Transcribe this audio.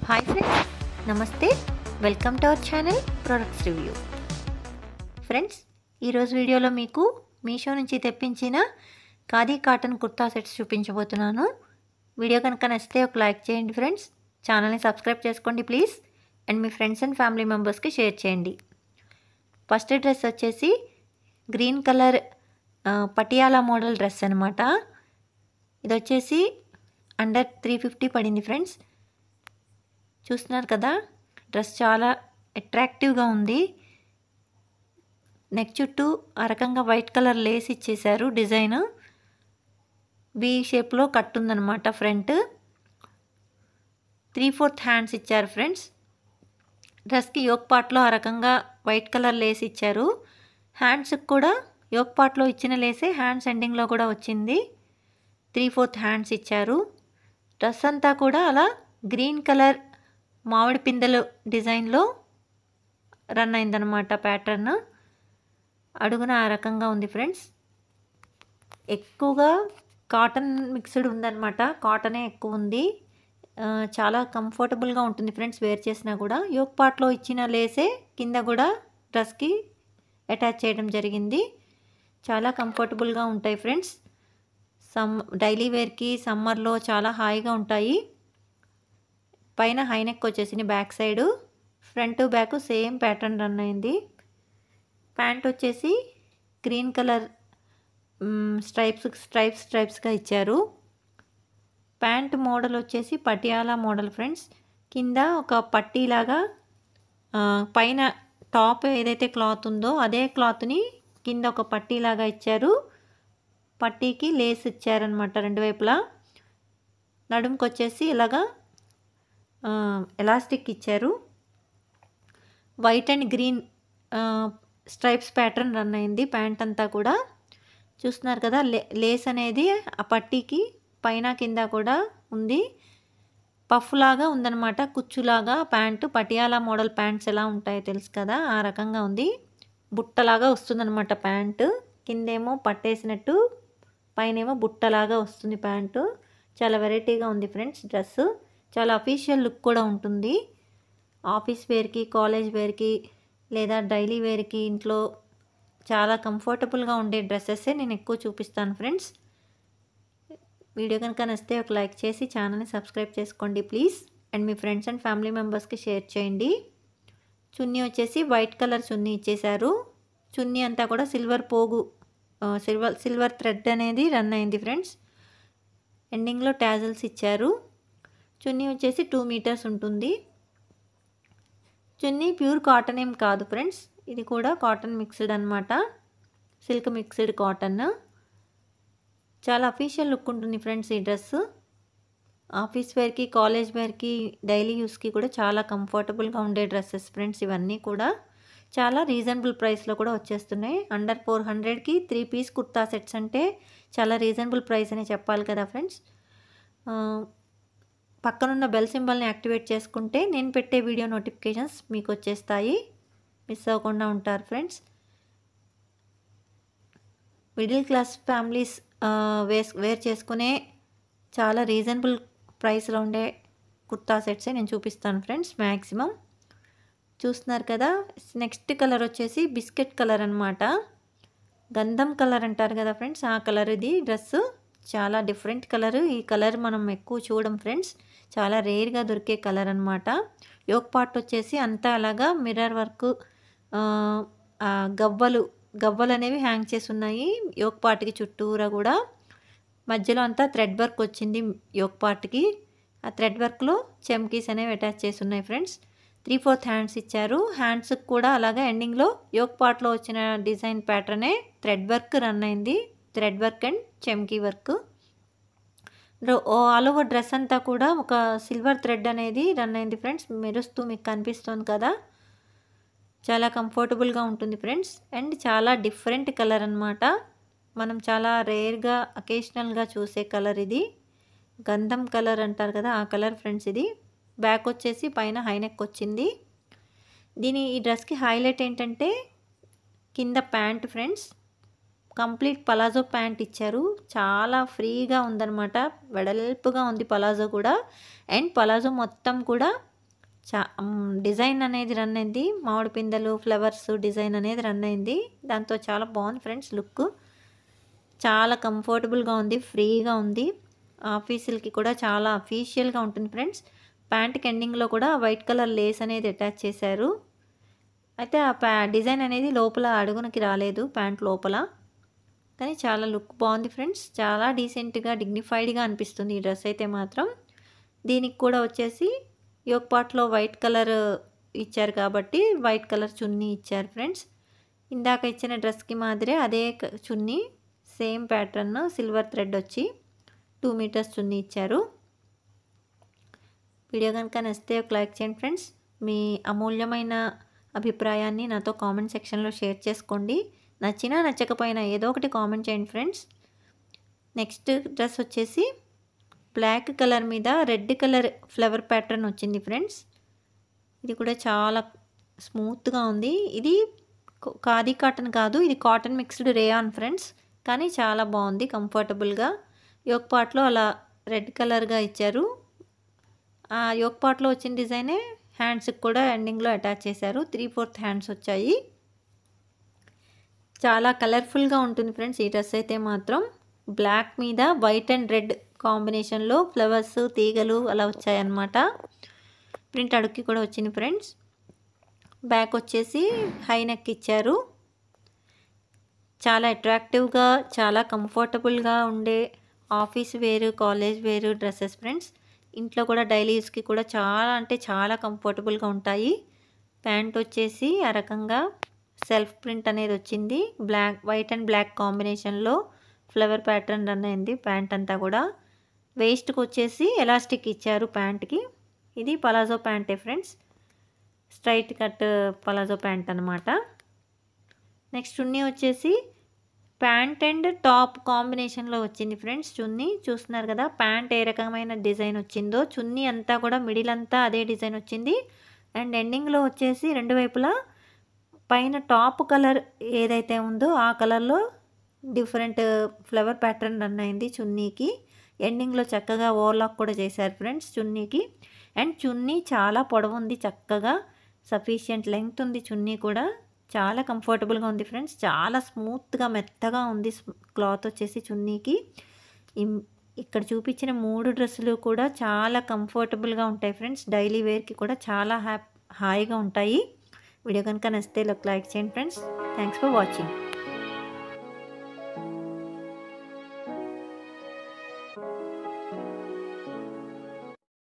Hi friends, నమస్తే. Welcome to our channel products review. Friends, ఈరోజు వీడియోలో మీకు మీషో నుంచి తెప్పించిన ఖాదీ కాటన్ కుర్తా సెట్స్ చూపించబోతున్నాను. వీడియో కనుక నచ్చితే ఒక లైక్ చేయండి ఫ్రెండ్స్. ఛానల్ని సబ్స్క్రైబ్ చేసుకోండి please. And me friends and family మెంబర్స్కి షేర్ చేయండి. ఫస్ట్ డ్రెస్ వచ్చేసి green colour Patiala model dress అనమాట. ఇది వచ్చేసి అండర్ 350 పడింది ఫ్రెండ్స్. చూస్తున్నారు కదా, డ్రెస్ చాలా అట్రాక్టివ్గా ఉంది. నెక్ చుట్టూ ఆ రకంగా వైట్ కలర్ లేస్ ఇచ్చేశారు. డిజైన్ వి షేప్లో కట్ ఉందన్నమాట. ఫ్రంట్ 3/4 హ్యాండ్స్ ఇచ్చారు ఫ్రెండ్స్. డ్రెస్కి యోక్ పార్ట్లో ఆ రకంగా వైట్ కలర్ లేస్ ఇచ్చారు. హ్యాండ్స్కి కూడా యోక్ పార్ట్లో ఇచ్చిన లేసే హ్యాండ్స్ ఎండింగ్లో కూడా వచ్చింది. 3/4 హ్యాండ్స్ ఇచ్చారు. డ్రెస్ అంతా కూడా అలా గ్రీన్ కలర్ మామిడి పిందెలు డిజైన్లో రన్ అయిందనమాట. ప్యాటర్న్ అడుగున ఆ రకంగా ఉంది ఫ్రెండ్స్. ఎక్కువగా కాటన్ మిక్స్డ్ ఉందన్నమాట. కాటనే ఎక్కువ ఉంది. చాలా కంఫర్టబుల్గా ఉంటుంది ఫ్రెండ్స్ వేర్ చేసినా కూడా. యోక్ పార్ట్లో ఇచ్చిన లేసే కింద కూడా డ్రెస్కి అటాచ్ చేయడం జరిగింది. చాలా కంఫర్టబుల్గా ఉంటాయి ఫ్రెండ్స్. డైలీ వేర్కి సమ్మర్లో చాలా హాయిగా ఉంటాయి. పైన హైనెక్ వచ్చేసింది back side. Front back same pattern run అయింది. ప్యాంట్ వచ్చేసి గ్రీన్ కలర్ స్ట్రైప్స్గా ఇచ్చారు. ప్యాంట్ మోడల్ వచ్చేసి పటియాలా మోడల్ ఫ్రెండ్స్. కింద ఒక పట్టీలాగా పైన టాప్ ఏదైతే క్లాత్ ఉందో అదే క్లాత్ని కింద ఒక పట్టీలాగా ఇచ్చారు. పట్టీకి లేస్ ఇచ్చారనమాట రెండు వైపులా. నడుముకి వచ్చేసి ఇలాగా ఎలాస్టిక్ ఇచ్చారు. White and green stripes pattern run అయింది ప్యాంట్ అంతా కూడా. చూస్తున్నారు కదా, లేస్ అనేది ఆ పట్టీకి పైన కింద కూడా ఉంది. పఫ్ లాగా ఉందన్నమాట, కుచ్చులాగా. ప్యాంటు పటియాలా మోడల్ ప్యాంట్స్ ఎలా ఉంటాయో తెలుసు కదా, ఆ రకంగా ఉంది. బుట్టలాగా వస్తుందన్నమాట ప్యాంటు. కిందేమో పట్టేసినట్టు, పైనేమో బుట్టలాగా వస్తుంది ప్యాంటు. చాలా వెరైటీగా ఉంది ఫ్రెండ్స్ డ్రెస్. చాలా అఫీషియల్ లుక్ కూడా ఉంటుంది. ఆఫీస్ వేర్కి, కాలేజ్ వేర్కి లేదా డైలీ వేర్కి ఇంట్లో చాలా కంఫర్టబుల్గా ఉండే డ్రెస్సెస్సే నేను ఎక్కువ చూపిస్తాను ఫ్రెండ్స్. వీడియో కనుక నచ్చితే ఒక లైక్ చేసి ఛానల్ని సబ్స్క్రైబ్ చేసుకోండి please. And me friends and family మెంబర్స్కి షేర్ చేయండి. చున్నీ వచ్చేసి వైట్ కలర్ చున్నీ ఇచ్చేశారు. చున్నీ అంతా కూడా సిల్వర్ పోగు, సిల్వర్ థ్రెడ్ అనేది రన్ అయింది ఫ్రెండ్స్. ఎండింగ్లో టాజల్స్ ఇచ్చారు. చున్నీ వచ్చేసి 2 మీటర్స్ ఉంటుంది. చున్నీ ప్యూర్ కాటన్ ఏం కాదు ఫ్రెండ్స్, ఇది కూడా కాటన్ మిక్స్డ్ అనమాట. Silk mixed cotton. చాలా అఫీషియల్ లుక్ ఉంటుంది ఫ్రెండ్స్ ఈ డ్రెస్. ఆఫీస్ వేర్కి, కాలేజ్ వేర్కి, డైలీ యూస్కి కూడా చాలా కంఫర్టబుల్గా ఉండే డ్రెస్సెస్ ఫ్రెండ్స్. ఇవన్నీ కూడా చాలా రీజనబుల్ ప్రైస్లో కూడా వచ్చేస్తున్నాయి. అండర్ 400కి 3 పీస్ కుర్తా సెట్స్ అంటే చాలా రీజనబుల్ ప్రైస్ అని చెప్పాలి కదా ఫ్రెండ్స్. పక్కనున్న బెల్ సింబల్ని యాక్టివేట్ చేసుకుంటే నేను పెట్టే వీడియో నోటిఫికేషన్స్ మీకు వచ్చేస్తాయి. మిస్ అవ్వకుండా ఉంటారు friends. Middle class families wear చేసుకునే చాలా రీజనబుల్ ప్రైస్లో ఉండే కుర్తా సెట్సే నేను చూపిస్తాను ఫ్రెండ్స్ మ్యాక్సిమం. చూస్తున్నారు కదా, నెక్స్ట్ కలర్ వచ్చేసి బిస్కెట్ కలర్ అనమాట. గంధం కలర్ అంటారు కదా ఫ్రెండ్స్, ఆ కలర్ ఇది డ్రెస్. చాలా డిఫరెంట్ కలర్. ఈ కలర్ మనం ఎక్కువ చూడం ఫ్రెండ్స్, చాలా రేర్గా దొరికే కలర్ అనమాట. యోక్ పార్ట్ వచ్చేసి అంతా అలాగా మిర్రర్ వర్క్, గవ్వలు అనేవి హ్యాంగ్ చేసి ఉన్నాయి యోక్ పార్ట్కి చుట్టూరా కూడా. మధ్యలో అంతా థ్రెడ్ వర్క్ వచ్చింది యోక్ పార్ట్కి. ఆ థ్రెడ్ వర్క్లో చెమ్కీస్ అనేవి అటాచ్ చేసి ఉన్నాయి ఫ్రెండ్స్. 3/4 హ్యాండ్స్ ఇచ్చారు. హ్యాండ్స్కి కూడా అలాగా ఎండింగ్లో యోక్ పార్ట్లో వచ్చిన డిజైన్ ప్యాటర్నే థ్రెడ్ వర్క్ రన్ అయింది. థ్రెడ్ వర్క్ అండ్ చెమ్కీ వర్క్. ఆల్ ఓవర్ డ్రెస్ అంతా కూడా ఒక సిల్వర్ థ్రెడ్ అనేది రన్ అయింది ఫ్రెండ్స్. మెరుస్తూ మీకు కనిపిస్తుంది కదా, చాలా కంఫర్టబుల్గా ఉంటుంది ఫ్రెండ్స్. అండ్ చాలా డిఫరెంట్ కలర్ అనమాట. మనం చాలా రేర్గా అకేషనల్గా చూసే కలర్ ఇది. గంధం కలర్ అంటారు కదా, ఆ కలర్ ఫ్రెండ్స్ ఇది. బ్యాక్ వచ్చేసి పైన హైనెక్ వచ్చింది. ఈ డ్రెస్కి హైలైట్ ఏంటంటే కింద pant friends. Complete palazzo pant ఇచ్చారు. చాలా ఫ్రీగా ఉందన్నమాట, వెడల్పుగా ఉంది పలాజో కూడా. అండ్ పలాజో మొత్తం కూడా డిజైన్ అనేది రన్ అయింది. మామిడి పిందెలు, ఫ్లవర్స్ డిజైన్ అనేది రన్ అయింది. దాంతో చాలా బాగుంది ఫ్రెండ్స్ లుక్. చాలా కంఫర్టబుల్గా ఉంది, ఫ్రీగా ఉంది. ఆఫీసులకి కూడా చాలా అఫీషియల్గా ఉంటుంది ఫ్రెండ్స్. ప్యాంట్కి ఎండింగ్లో కూడా వైట్ కలర్ లేస్ అనేది అటాచ్ చేశారు. అయితే ఆ డిజైన్ అనేది లోపల అడుగునకి రాలేదు ప్యాంట్ లోపల. కానీ చాలా లుక్ బాగుంది ఫ్రెండ్స్. చాలా డీసెంట్గా, డిగ్నిఫైడ్గా అనిపిస్తుంది ఈ డ్రెస్ అయితే మాత్రం. దీనికి కూడా వచ్చేసి యోక్ పార్ట్లో వైట్ కలర్ ఇచ్చారు కాబట్టి వైట్ కలర్ చున్నీ ఇచ్చారు ఫ్రెండ్స్. ఇందాక ఇచ్చిన డ్రెస్కి మాదిరే అదే చున్నీ, సేమ్ ప్యాటర్న్, సిల్వర్ థ్రెడ్ వచ్చి 2 మీటర్స్ చున్నీ ఇచ్చారు. వీడియో కనుక నచ్చితే ఒక లైక్ చేయండి ఫ్రెండ్స్. మీ అమూల్యమైన అభిప్రాయాన్ని నాతో కామెంట్ సెక్షన్లో షేర్ చేసుకోండి. నచ్చినా నచ్చకపోయినా ఏదో ఒకటి కామెంట్ చేయండి ఫ్రెండ్స్. నెక్స్ట్ డ్రెస్ వచ్చేసి బ్లాక్ కలర్ మీద రెడ్ కలర్ ఫ్లవర్ ప్యాటర్న్ వచ్చింది ఫ్రెండ్స్. ఇది కూడా చాలా స్మూత్గా ఉంది. ఇది ఖాదీ కాటన్ కాదు, ఇది కాటన్ మిక్స్డ్ రేయాన్ ఫ్రెండ్స్. కానీ చాలా బాగుంది, కంఫర్టబుల్గా. యోక్ పార్ట్లో అలా రెడ్ కలర్గా ఇచ్చారు. ఆ యోక్ పార్ట్లో వచ్చిన డిజైనే హ్యాండ్స్కి కూడా ఎండింగ్లో అటాచ్ చేశారు. 3/4 హ్యాండ్స్ వచ్చాయి. చాలా కలర్ఫుల్గా ఉంటుంది ఫ్రెండ్స్ ఈ డ్రెస్ అయితే మాత్రం. బ్లాక్ మీద వైట్ అండ్ రెడ్ కాంబినేషన్లో ఫ్లవర్స్, తీగలు అలా వచ్చాయన్నమాట. ప్రింట్ అడుక్కి కూడా వచ్చింది ఫ్రెండ్స్. బ్యాక్ వచ్చేసి హై నెక్ ఇచ్చారు. చాలా అట్రాక్టివ్గా, చాలా కంఫర్టబుల్గా ఉండే ఆఫీస్ వేరు, కాలేజ్ వేరు డ్రెస్సెస్ ఫ్రెండ్స్. ఇంట్లో కూడా డైలీ యూస్కి కూడా చాలా అంటే చాలా కంఫర్టబుల్గా ఉంటాయి. ప్యాంట్ వచ్చేసి ఆ రకంగా సెల్ఫ్ ప్రింట్ అనేది వచ్చింది. వైట్ అండ్ బ్లాక్ కాంబినేషన్లో ఫ్లవర్ ప్యాటర్న్ రన్ అయింది ప్యాంట్ అంతా కూడా. వేస్ట్కి వచ్చేసి ఎలాస్టిక్ ఇచ్చారు ప్యాంట్కి. ఇది పలాజో ప్యాంటే friends, straight cut palazzo pant అనమాట. నెక్స్ట్ చున్నీ వచ్చేసి ప్యాంట్ అండ్ టాప్ కాంబినేషన్లో వచ్చింది ఫ్రెండ్స్. చున్నీ చూస్తున్నారు కదా, ప్యాంట్ ఏ రకమైన డిజైన్ వచ్చిందో చున్నీ అంతా కూడా మిడిల్ అంతా అదే డిజైన్ వచ్చింది. అండ్ ఎండింగ్లో వచ్చేసి రెండు వైపులా పైన టాప్ కలర్ ఏదైతే ఉందో ఆ కలర్లో డిఫరెంట్ ఫ్లవర్ ప్యాటర్న్ రన్ అయింది చున్నీకి. ఎండింగ్లో చక్కగా ఓవర్లాక్ కూడా చేశారు ఫ్రెండ్స్ చున్నీకి. అండ్ చున్నీ చాలా పొడవు ఉంది, చక్కగా సఫిషియంట్ లెంగ్త్ ఉంది. చున్నీ కూడా చాలా కంఫర్టబుల్గా ఉంది ఫ్రెండ్స్. చాలా స్మూత్గా, మెత్తగా ఉంది క్లాత్ వచ్చేసి చున్నీకి. ఇక్కడ చూపించిన 3 డ్రెస్సులు కూడా చాలా కంఫర్టబుల్గా ఉంటాయి ఫ్రెండ్స్. డైలీ వేర్కి కూడా చాలా హాయిగా ఉంటాయి. వీడియో కనుక నచ్చితే లైక్ చేయండి ఫ్రెండ్స్. Thanks for watching.